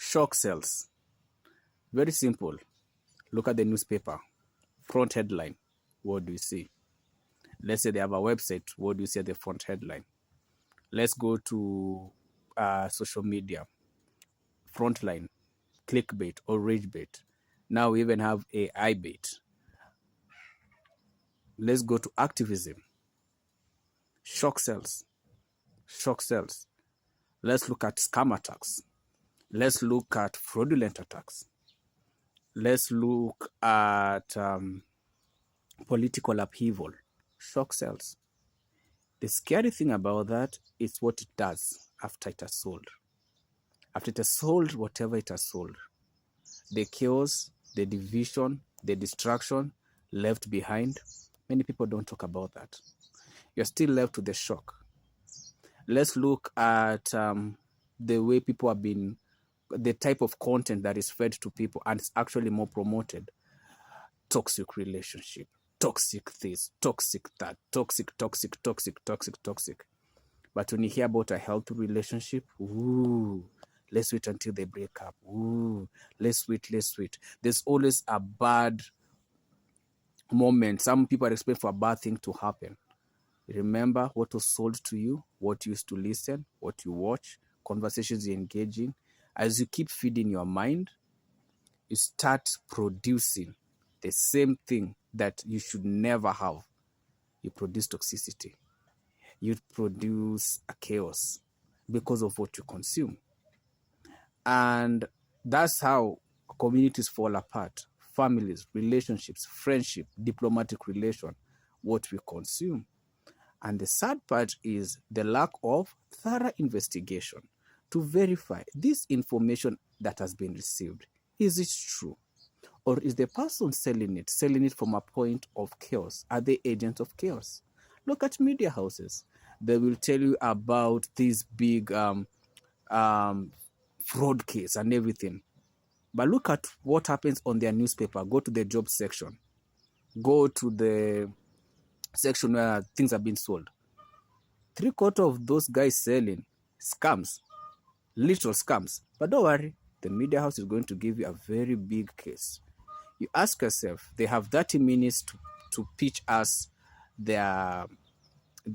Shock sells. Very simple. Look at the newspaper. Front headline. What do you see? Let's say they have a website. What do you see at the front headline? Let's go to social media. Frontline. Clickbait or rage bait. Now we even have AI bait. Let's go to activism. Shock sells. Shock sells. Let's look at scam attacks. Let's look at fraudulent attacks. Let's look at political upheaval. Shock sells. The scary thing about that is what it does after it has sold. After it has sold whatever it has sold, the chaos, the division, the destruction left behind, many people don't talk about that. You're still left with the shock. Let's look at the way people have been, the type of content that is fed to people and it's actually more promoted. Toxic relationship, toxic this, toxic that, toxic. But when you hear about a healthy relationship, ooh, let's wait until they break up. Ooh, let's wait. There's always a bad moment. Some people are expecting for a bad thing to happen. Remember what was sold to you, what you used to listen, what you watch, conversations you engage in. As you keep feeding your mind, you start producing the same thing that you should never have. You produce toxicity. You produce a chaos because of what you consume. And that's how communities fall apart. Families, relationships, friendship, diplomatic relation, what we consume. And the sad part is the lack of thorough investigation to verify this information that has been received. Is it true? Or is the person selling it from a point of chaos? Are they agents of chaos? Look at media houses. They will tell you about this big fraud case and everything. But look at what happens on their newspaper. Go to the job section. Go to the section where things have been sold. 3/4 of those guys selling scams, literal scams. But don't worry, the media house is going to give you a very big case. You ask yourself, they have 30 minutes to pitch us their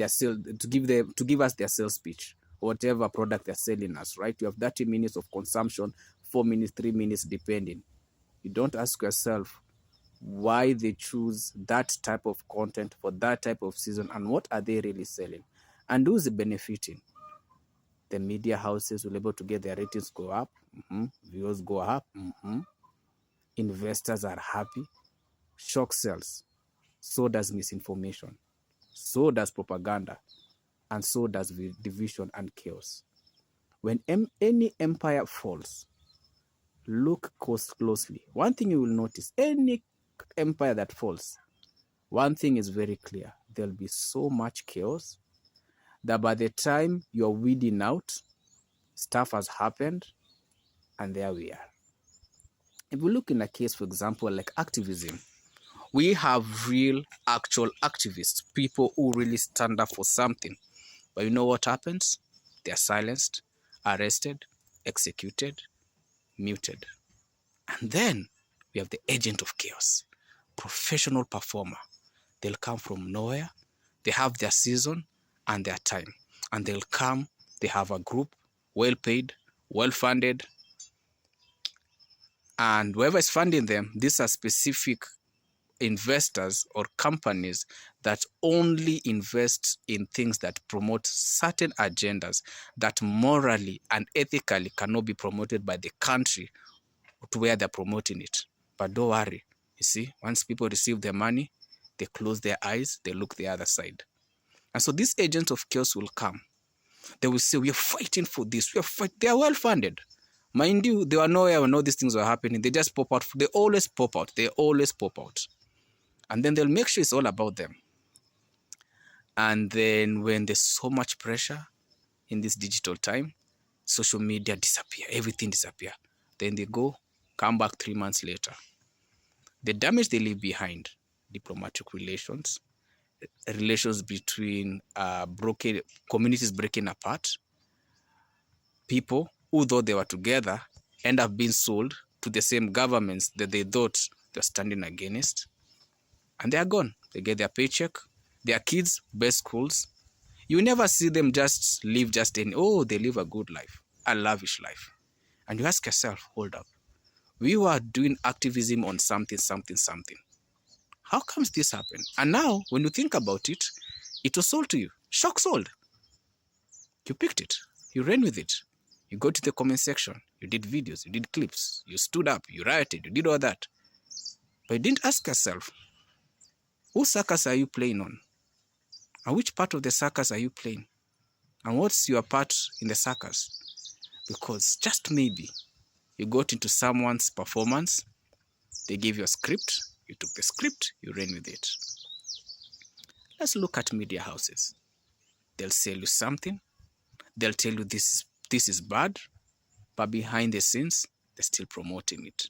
sale, to give us their sales pitch, whatever product they're selling us, right? You have 30 minutes of consumption, 4 minutes, 3 minutes, depending. You don't ask yourself why they choose that type of content for that type of season and what are they really selling and who's benefiting. The media houses will be able to get their ratings go up, viewers go up, investors are happy. Shock sells. So does misinformation. So does propaganda. And so does division and chaos. When any empire falls, look closely. One thing you will notice, any empire that falls, one thing is very clear. There'll be so much chaos that by the time you're weeding out, stuff has happened, and there we are. If we look in a case, for example, like activism, we have real, actual activists, people who really stand up for something. But you know what happens? They are silenced, arrested, executed, muted. And then we have the agent of chaos, professional performer. They'll come from nowhere. They have their season and their time. And they'll come, they have a group, well paid, well funded. And whoever is funding them, these are specific investors or companies that only invest in things that promote certain agendas that morally and ethically cannot be promoted by the country to where they're promoting it. But don't worry, you see, once people receive their money, they close their eyes, they look the other side. And so these agents of chaos will come. They will say, we are fighting for this. They are well funded. Mind you, they were nowhere when all these things were happening. They just pop out. They always pop out. And then they'll make sure it's all about them. And then when there's so much pressure in this digital time, social media disappear, everything disappear. Then they come back 3 months later. The damage they leave behind, diplomatic relations between communities breaking apart, people who thought they were together end up being sold to the same governments that they thought they're standing against. And they are gone. They get their paycheck, their kids, best schools. You never see them just live they live a good life, a lavish life. And you ask yourself, hold up. We were doing activism on something. How comes this happened? And now, when you think about it, it was sold to you. Shock sold. You picked it. You ran with it. You go to the comment section. You did videos. You did clips. You stood up. You rioted. You did all that. But you didn't ask yourself, whose circus are you playing on? And which part of the circus are you playing? And what's your part in the circus? Because just maybe you got into someone's performance, they gave you a script, you took the script, you ran with it. Let's look at media houses. They'll sell you something, they'll tell you this is bad, but behind the scenes, they're still promoting it.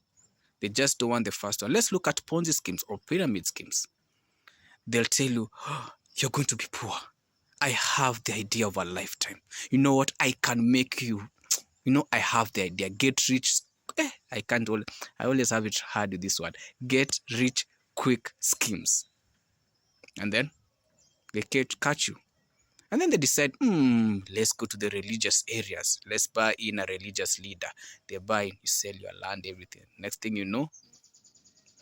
They just don't want the first one. Let's look at Ponzi schemes or pyramid schemes. They'll tell you, oh, you're going to be poor. I have the idea of a lifetime. You know what? I can make you, I have the idea. Get rich. I always have it hard with this word. Get rich quick schemes. And then they catch you. And then they decide, let's go to the religious areas. Let's buy in a religious leader. They buy, you sell your land, everything. Next thing you know,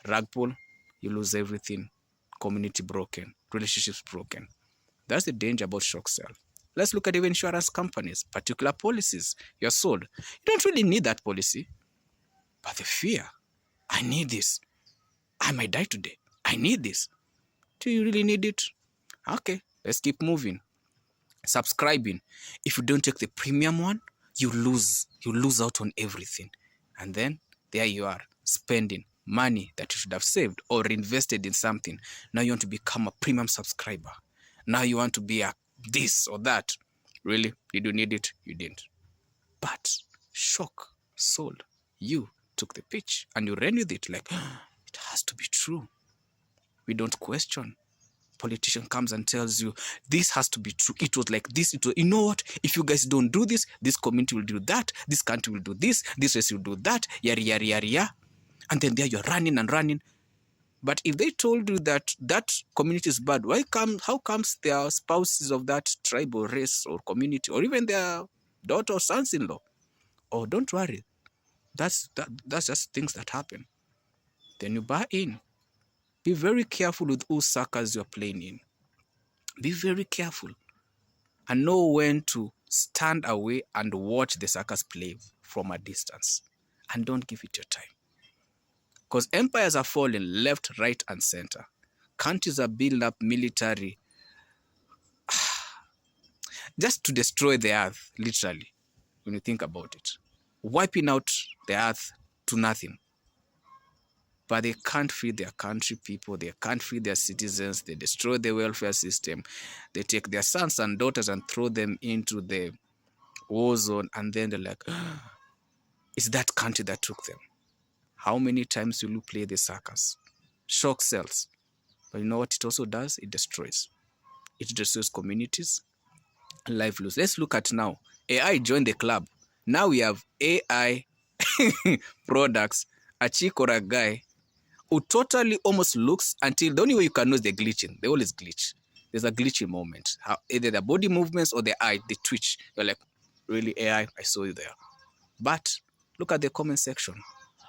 rug pull, you lose everything. Community broken, relationships broken. That's the danger about shock sell. Let's look at even insurance companies, particular policies you're sold. You don't really need that policy, but the fear, I need this. I might die today. I need this. Do you really need it? Okay, let's keep moving. Subscribing. If you don't take the premium one, you lose out on everything. And then there you are, spending money that you should have saved or invested in something. Now you want to become a premium subscriber. Now you want to be a this or that. Really? Did you need it? You didn't. But shock sold. You took the pitch and you ran with it like, it has to be true. We don't question. Politician comes and tells you, this has to be true. It was like this. You know what? If you guys don't do this, this community will do that. This country will do this. This race will do that. Yari, yari, yari, yari. And then there you're running and running. But if they told you that that community is bad, how comes their spouses of that tribe or race or community, or even their daughter or sons-in-law? Oh, don't worry. That's just things that happen. Then you buy in. Be very careful with whose circles you're playing in. Be very careful. And know when to stand away and watch the circus play from a distance. And don't give it your time. Because empires are falling left, right, and center. Countries are building up military just to destroy the earth, literally, when you think about it. Wiping out the earth to nothing. But they can't feed their country people. They can't feed their citizens. They destroy the welfare system. They take their sons and daughters and throw them into the war zone. And then they're like, it's that country that took them. How many times will you play the circus? Shock sells. But you know what it also does? It destroys. It destroys communities, livelihoods. Let's look at now. AI joined the club. Now we have AI products, a chick or a guy who totally almost looks until the only way you can know is they're glitching. They always glitch. There's a glitchy moment. Either the body movements or the eye, they twitch. You're like, really, AI? I saw you there. But look at the comment section.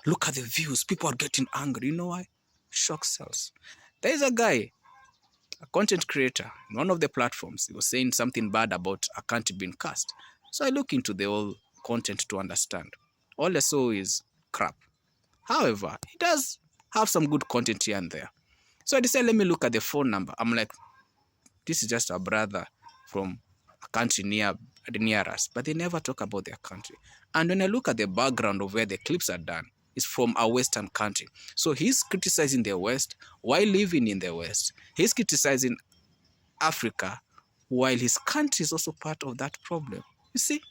Look at the views. People are getting angry. You know why? Shock sells. There is a guy, a content creator, in one of the platforms. He was saying something bad about a country being cast. So I look into the whole content to understand. All I saw is crap. However, he does have some good content here and there. So I decided, let me look at the phone number. I'm like, this is just a brother from a country near us. But they never talk about their country. And when I look at the background of where the clips are done, it's from a Western country. So he's criticizing the West while living in the West. He's criticizing Africa while his country is also part of that problem. You see?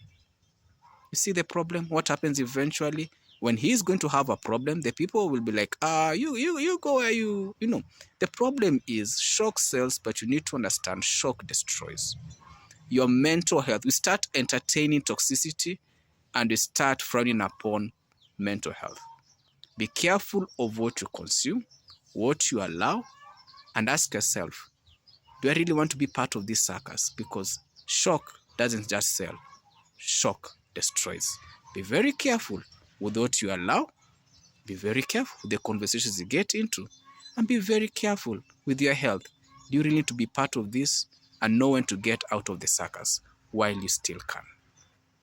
You see the problem? What happens eventually? When he's going to have a problem, the people will be like, you go where you know. The problem is shock sells, but you need to understand shock destroys. Your mental health. We start entertaining toxicity and we start frowning upon mental health. Be careful of what you consume, what you allow, and ask yourself, do I really want to be part of this circus? Because shock doesn't just sell, shock destroys. Be very careful with what you allow, be very careful with the conversations you get into, and be very careful with your health. Do you really need to be part of this? And know when to get out of the circus while you still can.